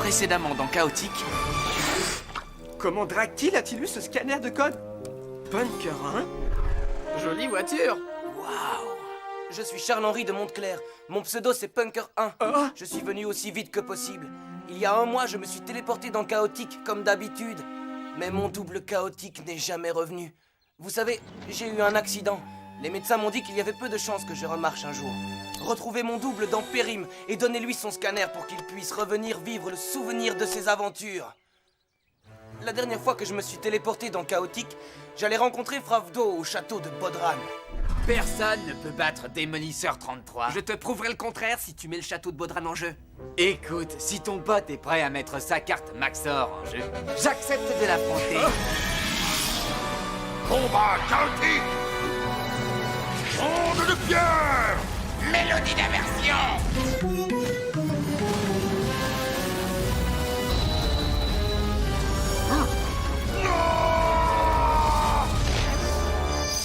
Précédemment dans Chaotique... Comment Dractyl a-t-il eu ce scanner de code? Punker 1? Jolie voiture. Waouh! Je suis Charles-Henri de Montclair. Mon pseudo, c'est Punker 1. Oh. Je suis venu aussi vite que possible. Il y a un mois, je me suis téléporté dans Chaotique, comme d'habitude. Mais mon double Chaotique n'est jamais revenu. Vous savez, j'ai eu un accident. Les médecins m'ont dit qu'il y avait peu de chances que je remarche un jour. Retrouvez mon double dans Périm et donnez-lui son scanner pour qu'il puisse revenir vivre le souvenir de ses aventures. La dernière fois que je me suis téléporté dans Chaotique, j'allais rencontrer Fravdo au château de Bodran. Personne ne peut battre Démolisseur 33. Je te prouverai le contraire si tu mets le château de Bodran en jeu. Écoute, si ton pote est prêt à mettre sa carte Maxor en jeu, j'accepte de l'affronter. Combat chaotique! Onde de pierre! Mélodie d'aversion!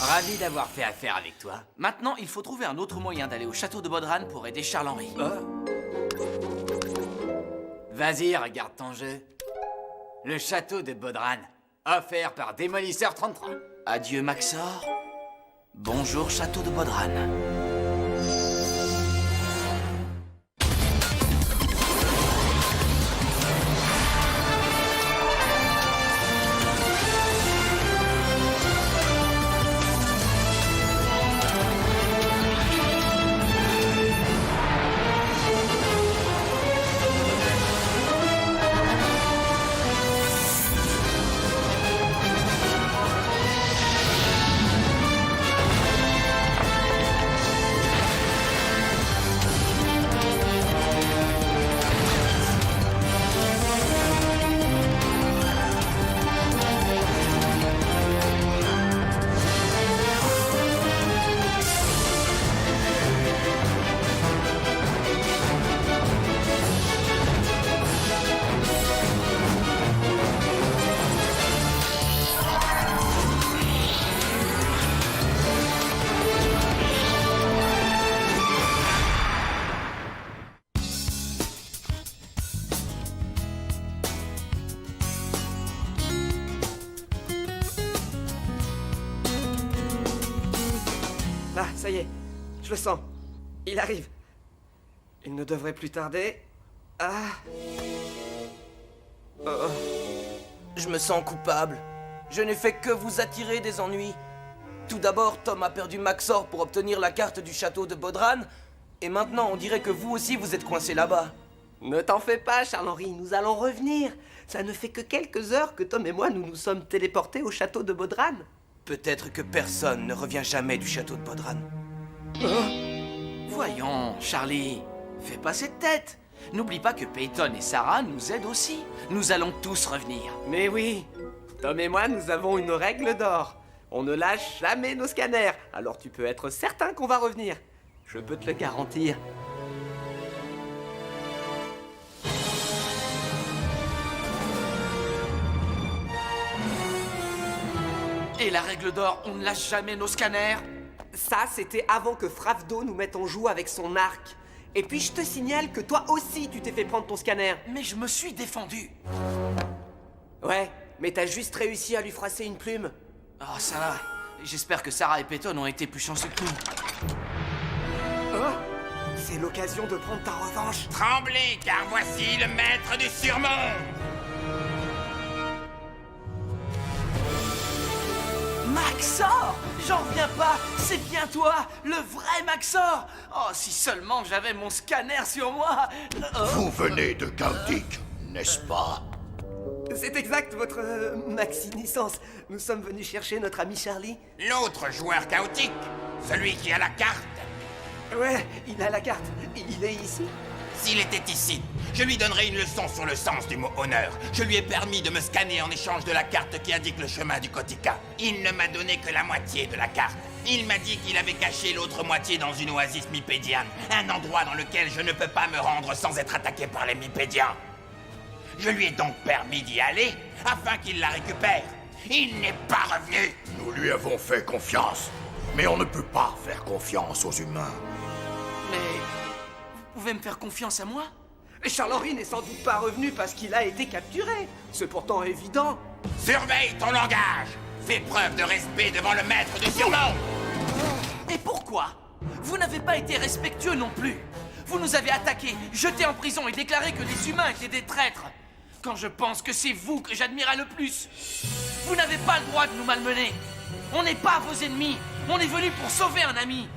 Ravi d'avoir fait affaire avec toi. Maintenant, il faut trouver un autre moyen d'aller au château de Bodran pour aider Charles-Henri. Vas-y, regarde ton jeu. Le château de Bodran, offert par Démolisseur 33. Adieu Maxor. Bonjour château de Bodran. Ah, ça y est, je le sens. Il arrive. Il ne devrait plus tarder. Ah. Oh. Je me sens coupable. Je n'ai fait que vous attirer des ennuis. Tout d'abord, Tom a perdu Maxor pour obtenir la carte du château de Bodran. Et maintenant, on dirait que vous aussi, vous êtes coincé là-bas. Ne t'en fais pas, Charles-Henri, nous allons revenir. Ça ne fait que quelques heures que Tom et moi nous nous sommes téléportés au château de Bodran. Peut-être que personne ne revient jamais du château de Bodran. Voyons, Charlie, fais pas cette tête. N'oublie pas que Peyton et Sarah nous aident aussi. Nous allons tous revenir. Mais oui, Tom et moi, nous avons une règle d'or. On ne lâche jamais nos scanners, alors tu peux être certain qu'on va revenir. Je peux te le garantir. Et la règle d'or, on ne lâche jamais nos scanners. Ça, c'était avant que Fravdo nous mette en joue avec son arc. Et puis je te signale que toi aussi, tu t'es fait prendre ton scanner. Mais je me suis défendu. Ouais, mais t'as juste réussi à lui froisser une plume. Oh, ça va. J'espère que Sarah et Peyton ont été plus chanceux que nous. Oh, c'est l'occasion de prendre ta revanche. Tremblez, car voici le maître du surmonde! Maxor! J'en reviens pas! C'est bien toi! Le vrai Maxor! Oh, si seulement j'avais mon scanner sur moi! Vous venez de Chaotique, n'est-ce pas? C'est exact, votre Maxi-naissance. Nous sommes venus chercher notre ami Charlie. L'autre joueur chaotique, celui qui a la carte. Ouais, il a la carte. Il est ici. S'il était ici, je lui donnerais une leçon sur le sens du mot honneur. Je lui ai permis de me scanner en échange de la carte qui indique le chemin du Kotika. Il ne m'a donné que la moitié de la carte. Il m'a dit qu'il avait caché l'autre moitié dans une oasis mipédiane, un endroit dans lequel je ne peux pas me rendre sans être attaqué par les mipédiens. Je lui ai donc permis d'y aller, afin qu'il la récupère. Il n'est pas revenu. Nous lui avons fait confiance, mais on ne peut pas faire confiance aux humains. Mais... vous pouvez me faire confiance à moi? Charles-Henri n'est sans doute pas revenu parce qu'il a été capturé. C'est pourtant évident. Surveille ton langage. Fais preuve de respect devant le maître du surnom. Et pourquoi? Vous n'avez pas été respectueux non plus. Vous nous avez attaqués, jetés en prison et déclaré que les humains étaient des traîtres. Quand je pense que c'est vous que j'admirais le plus. Vous n'avez pas le droit de nous malmener. On n'est pas vos ennemis. On est venus pour sauver un ami.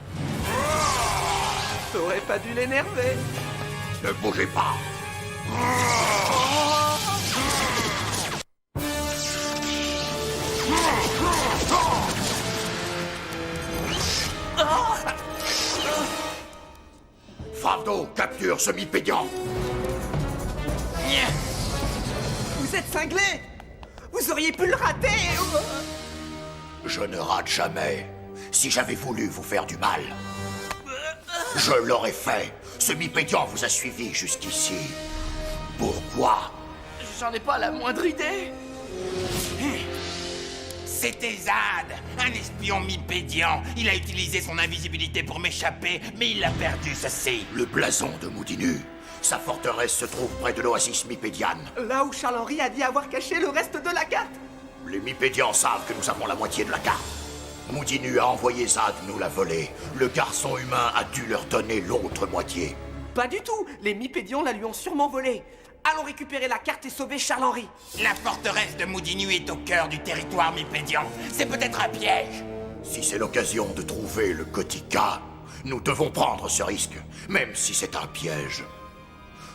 T'aurais pas dû l'énerver. Ne bougez pas. Fardeau, capture ce mipédian. Vous êtes cinglé. Vous auriez pu le rater. Je ne rate jamais. Si j'avais voulu vous faire du mal, je l'aurais fait. Ce mipédian vous a suivi jusqu'ici. Pourquoi? J'en ai pas la moindre idée. C'était Zad, un espion mipédian. Il a utilisé son invisibilité pour m'échapper, mais il l'a perdu, ceci. Le blason de Moudinu. Sa forteresse se trouve près de l'oasis mipédiane. Là où Charles-Henri a dit avoir caché le reste de la carte. Les mipédians savent que nous avons la moitié de la carte. Moudinu a envoyé Zad nous la voler. Le garçon humain a dû leur donner l'autre moitié. Pas du tout. Les Mipédians la lui ont sûrement volée. Allons récupérer la carte et sauver Charles-Henri. La forteresse de Moudinu est au cœur du territoire mipédian. C'est peut-être un piège. Si c'est l'occasion de trouver le Kotika, nous devons prendre ce risque, même si c'est un piège.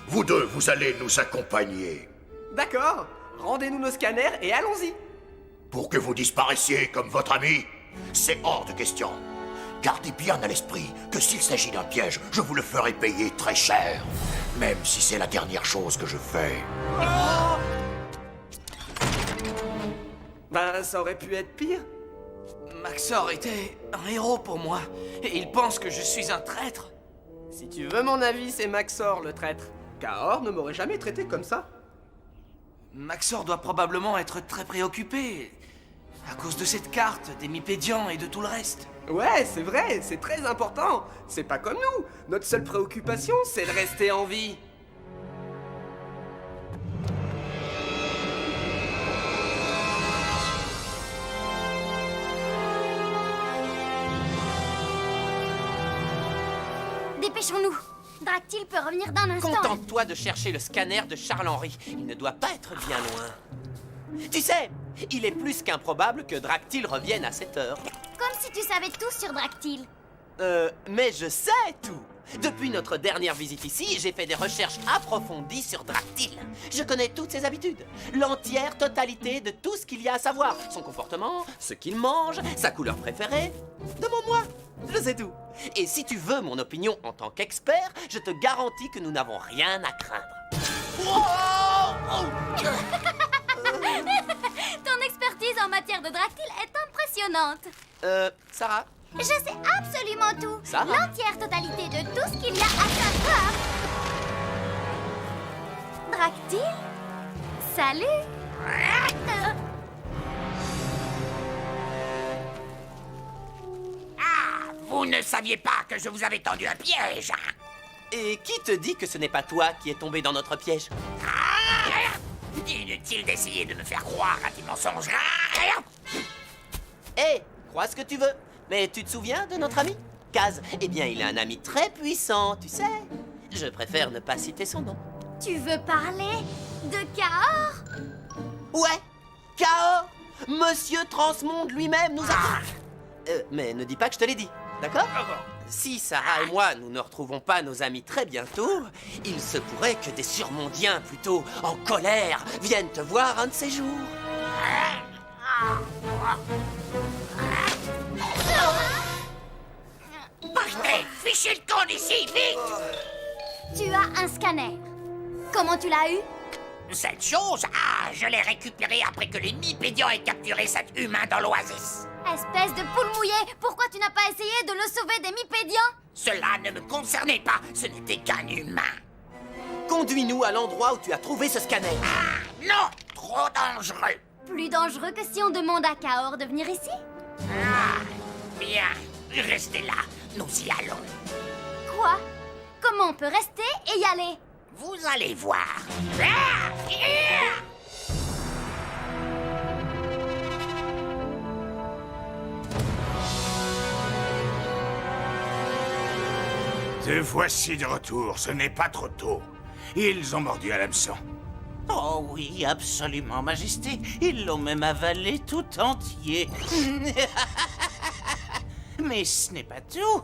Vous deux, vous allez nous accompagner. D'accord. Rendez-nous nos scanners et allons-y. Pour que vous disparaissiez comme votre ami, c'est hors de question. Gardez bien à l'esprit que s'il s'agit d'un piège, je vous le ferai payer très cher. Même si c'est la dernière chose que je fais. Ben, ça aurait pu être pire. Maxor était un héros pour moi. Et il pense que je suis un traître. Si tu veux mon avis, c'est Maxor le traître. Cahors ne m'aurait jamais traité comme ça. Maxor doit probablement être très préoccupé. À cause de cette carte, des Mipédians et de tout le reste. Ouais, c'est vrai, c'est très important. C'est pas comme nous. Notre seule préoccupation, c'est de rester en vie. Dépêchons-nous. Dactyle peut revenir d'un instant. Contente-toi de chercher le scanner de Charles-Henri. Il ne doit pas être bien loin. Tu sais, il est plus qu'improbable que Dactyle revienne à cette heure. Comme si tu savais tout sur Dactyle. Mais je sais tout. Depuis notre dernière visite ici, j'ai fait des recherches approfondies sur Dactyle. Je connais toutes ses habitudes, l'entière totalité de tout ce qu'il y a à savoir. Son comportement, ce qu'il mange, sa couleur préférée. Demande-moi, je sais tout. Et si tu veux mon opinion en tant qu'expert, je te garantis que nous n'avons rien à craindre. Ton expertise en matière de Dactyle est impressionnante. Sarah? Je sais absolument tout. Ça va. L'entière totalité de tout ce qu'il y a à savoir. Dactyle? Salut. Vous ne saviez pas que je vous avais tendu un piège, hein? Et qui te dit que ce n'est pas toi qui es tombé dans notre piège? Inutile d'essayer de me faire croire à des mensonges. Hé, crois ce que tu veux. Mais tu te souviens de notre ami Kaz? Eh bien, il a un ami très puissant, tu sais. Je préfère ne pas citer son nom. Tu veux parler de Cahors? Ouais, Cahors, Monsieur Transmonde lui-même nous a... mais ne dis pas que je te l'ai dit, d'accord? Si Sarah et moi, nous ne retrouvons pas nos amis très bientôt, il se pourrait que des surmondiens, plutôt en colère, viennent te voir un de ces jours. Partez, fichez le camp d'ici, vite! Tu as un scanner. Comment tu l'as eu? Cette chose, je l'ai récupérée après que les Mipédians aient capturé cet humain dans l'oasis. Espèce de poule mouillée, pourquoi tu n'as pas essayé de le sauver des Mipédians? Cela ne me concernait pas, ce n'était qu'un humain. Conduis-nous à l'endroit où tu as trouvé ce scanner. Non, trop dangereux. Plus dangereux que si on demande à Cahors de venir ici? Bien, restez là, nous y allons. Quoi? Comment on peut rester et y aller? Vous allez voir. Te voici de retour, ce n'est pas trop tôt. Ils ont mordu à l'hameçon. Oh oui, absolument, Majesté. Ils l'ont même avalé tout entier. Mais ce n'est pas tout.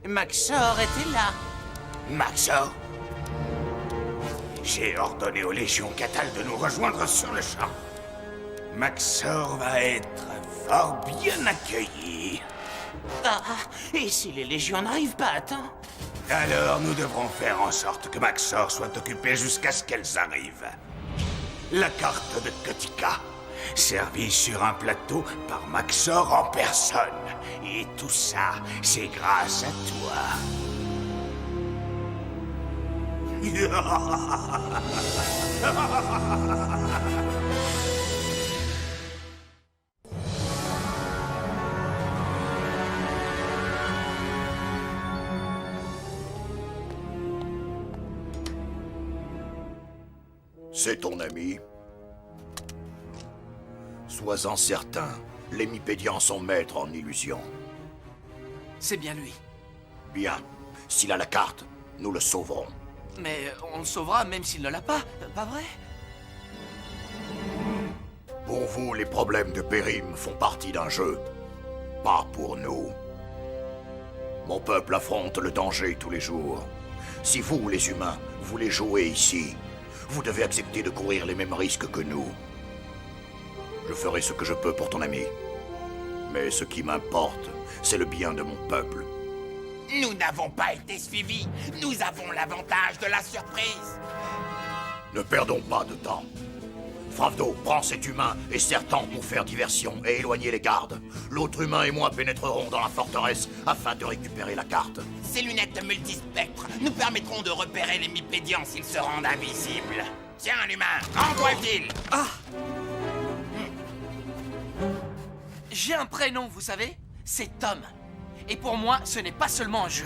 Maxor était là. Maxor? J'ai ordonné aux légions Catal de nous rejoindre sur le champ. Maxor va être fort bien accueilli. Ah, et si les légions n'arrivent pas à temps? Alors nous devrons faire en sorte que Maxor soit occupé jusqu'à ce qu'elles arrivent. La carte de Kotika, servie sur un plateau par Maxor en personne. Et tout ça, c'est grâce à toi. C'est ton ami? Sois-en certain, les Mipédians sont maîtres en illusion. C'est bien lui. Bien, s'il a la carte, nous le sauverons. Mais on le sauvera même s'il ne l'a pas vrai? Pour vous, les problèmes de Périm font partie d'un jeu. Pas pour nous. Mon peuple affronte le danger tous les jours. Si vous, les humains, voulez jouer ici, vous devez accepter de courir les mêmes risques que nous. Je ferai ce que je peux pour ton ami. Mais ce qui m'importe, c'est le bien de mon peuple. Nous n'avons pas été suivis. Nous avons l'avantage de la surprise. Ne perdons pas de temps. Fravdo, prends cet humain et serre-t'en pour faire diversion et éloigner les gardes. L'autre humain et moi pénétrerons dans la forteresse afin de récupérer la carte. Ces lunettes multispectres nous permettront de repérer les Mipédians s'ils se rendent invisibles. Tiens, l'humain, envoie-t-il. J'ai un prénom, vous savez? C'est Tom. Et pour moi, ce n'est pas seulement un jeu.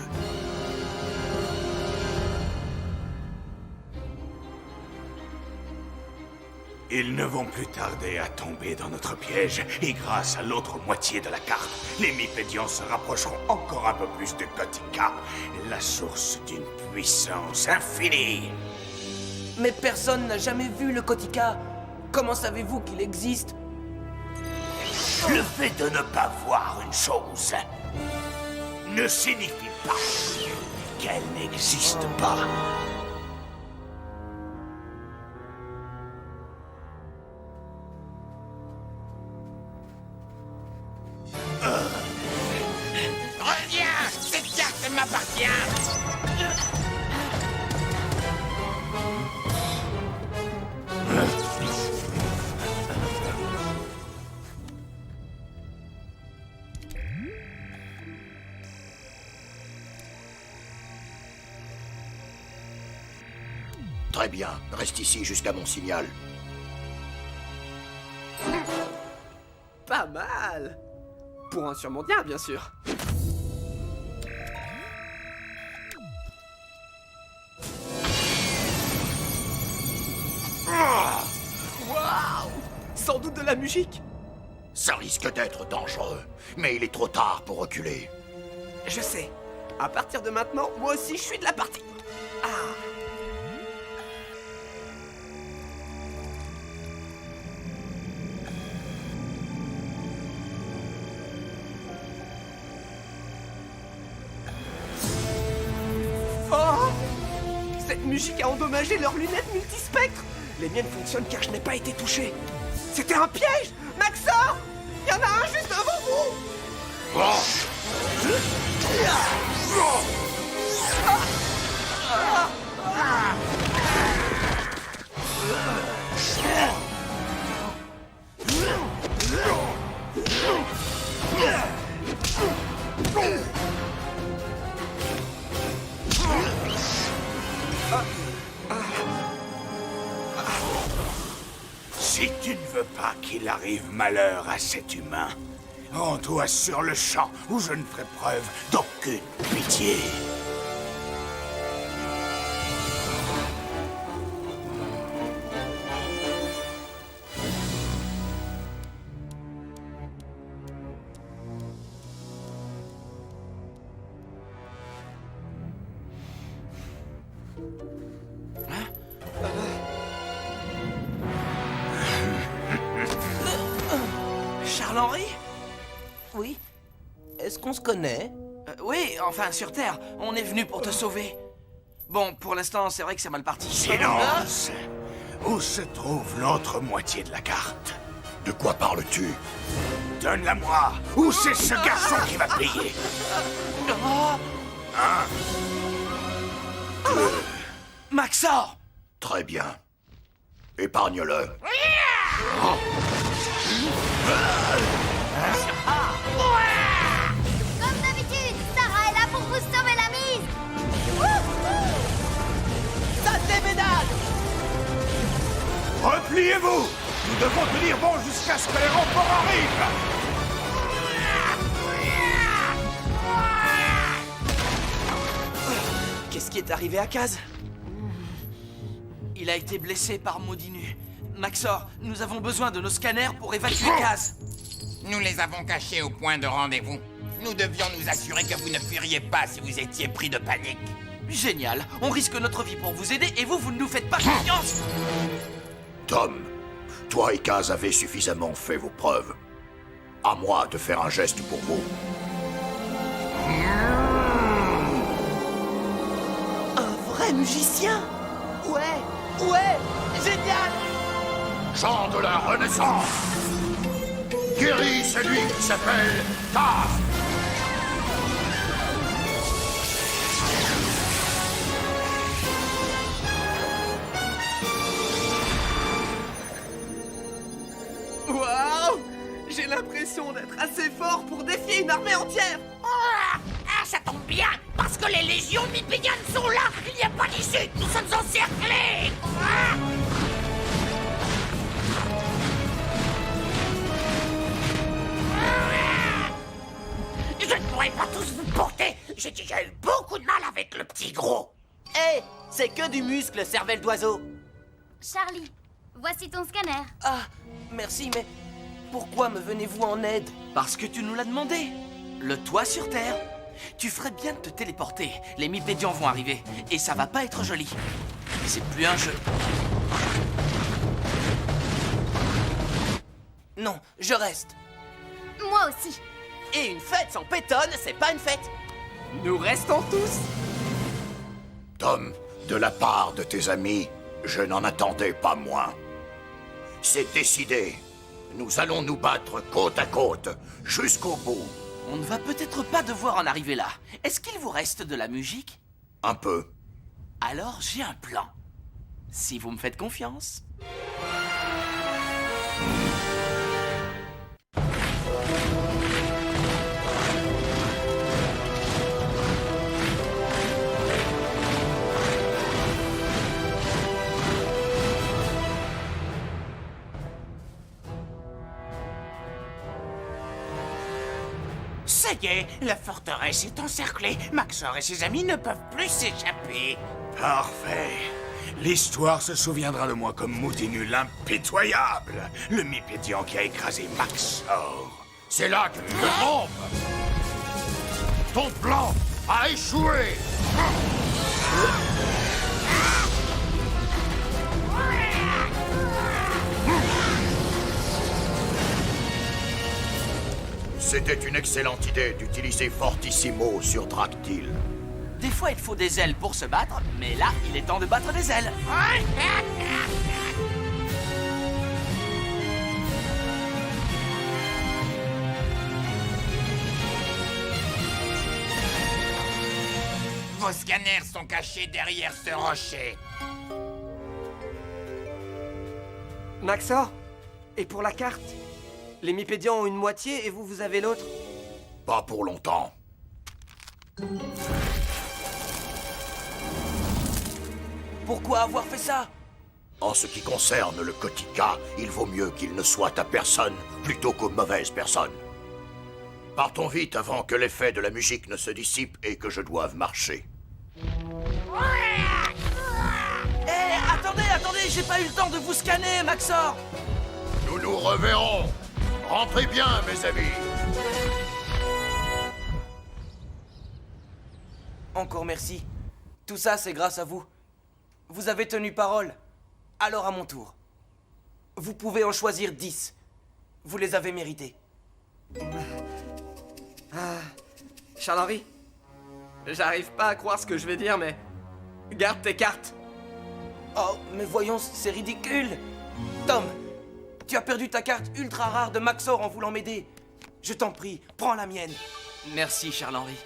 Ils ne vont plus tarder à tomber dans notre piège, et grâce à l'autre moitié de la carte, les Mipédians se rapprocheront encore un peu plus de Kotika, la source d'une puissance infinie. Mais personne n'a jamais vu le Kotika. Comment savez-vous qu'il existe? Le fait de ne pas voir une chose ne signifie pas qu'elle n'existe pas. Reviens. Cette carte m'appartient. Très bien, reste ici jusqu'à mon signal. Pas mal. Pour un surmondien, bien sûr. Waouh! Sans doute de la musique. Ça risque d'être dangereux, mais il est trop tard pour reculer. Je sais. À partir de maintenant, moi aussi, je suis de la partie. Ah! Oh! Cette musique a endommagé leurs lunettes multispectres. Les miennes fonctionnent car je n'ai pas été touché. C'était un piège! Maxor! Il y en a un juste devant vous! Si tu ne veux pas qu'il arrive malheur à cet humain, rends-toi sur le champ où je ne ferai preuve d'aucune pitié. Charles-Henri? Oui? Est-ce qu'on se connaît? Oui, enfin, sur Terre. On est venu pour te sauver. Bon, pour l'instant, c'est vrai que c'est mal parti. Silence! Où se trouve l'autre moitié de la carte? De quoi parles-tu? Donne-la-moi! Où c'est ce garçon qui va payer? Maxor! Très bien. Épargne-le. Comme d'habitude, Sarah est là pour vous sauver la mise. Ça se déménage! Repliez-vous! Nous devons tenir bon jusqu'à ce que les renforts arrivent! Qu'est-ce qui est arrivé à Kaz? Il a été blessé par Maudinu. Maxor, nous avons besoin de nos scanners pour évacuer Kaz. Nous les avons cachés au point de rendez-vous. Nous devions nous assurer que vous ne fuiriez pas si vous étiez pris de panique. Génial. On risque notre vie pour vous aider et vous ne nous faites pas confiance. Tom, toi et Kaz avez suffisamment fait vos preuves. À moi de faire un geste pour vous. Un vrai musicien? Ouais, génial! Chant de la Renaissance. Guéris celui qui s'appelle Kaz. Waouh! J'ai l'impression d'être assez fort pour défier une armée entière. Ça tombe bien, parce que les légions mipédianes sont là. Il n'y a pas d'issue, nous sommes encerclés. Je ne pourrai pas tous vous porter. J'ai déjà eu beaucoup de mal avec le petit gros. Hé, c'est que du muscle, cervelle d'oiseau. Charlie, voici ton scanner. Ah, merci, mais pourquoi me venez-vous en aide? Parce que tu nous l'as demandé. Le toit sur Terre. Tu ferais bien de te téléporter. Les Mipédians vont arriver. Et ça va pas être joli. C'est plus un jeu. Non, je reste. Moi aussi. Et une fête sans pétonne, c'est pas une fête. Nous restons tous. Tom, de la part de tes amis, je n'en attendais pas moins. C'est décidé. Nous allons nous battre côte à côte, jusqu'au bout. On ne va peut-être pas devoir en arriver là. Est-ce qu'il vous reste de la musique? Un peu. Alors j'ai un plan. Si vous me faites confiance. Ça y est, la forteresse est encerclée. Maxor et ses amis ne peuvent plus s'échapper. Parfait. L'histoire se souviendra de moi comme Maudinu l'impitoyable, le Mipédian qui a écrasé Maxor. C'est là que tu te trompes. Ton plan a échoué. C'était une excellente idée d'utiliser Fortissimo sur Dractyl. Des fois, il faut des ailes pour se battre, mais là, il est temps de battre des ailes. Vos scanners sont cachés derrière ce rocher. Maxor, et pour la carte? Les Mipédians ont une moitié et vous avez l'autre. Pas pour longtemps. Pourquoi avoir fait ça? En ce qui concerne le Kotika, il vaut mieux qu'il ne soit à personne plutôt qu'aux mauvaises personnes. Partons vite avant que l'effet de la musique ne se dissipe et que je doive marcher. Attendez, j'ai pas eu le temps de vous scanner, Maxor. Nous nous reverrons. Rentrez bien, mes amis. Encore merci. Tout ça, c'est grâce à vous. Vous avez tenu parole. Alors à mon tour. Vous pouvez en choisir 10. Vous les avez mérités. Charles-Henri, j'arrive pas à croire ce que je vais dire, mais... Garde tes cartes. Oh, mais voyons, c'est ridicule. Tom, tu as perdu ta carte ultra rare de Maxor en voulant m'aider. Je t'en prie, prends la mienne. Merci, Charles-Henri.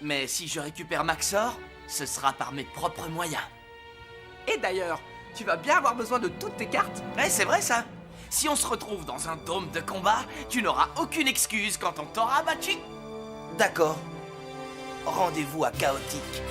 Mais si je récupère Maxor, ce sera par mes propres moyens. Et d'ailleurs, tu vas bien avoir besoin de toutes tes cartes. Ouais, c'est vrai ça. Si on se retrouve dans un dôme de combat, tu n'auras aucune excuse quand on t'aura battu. D'accord. Rendez-vous à Chaotique.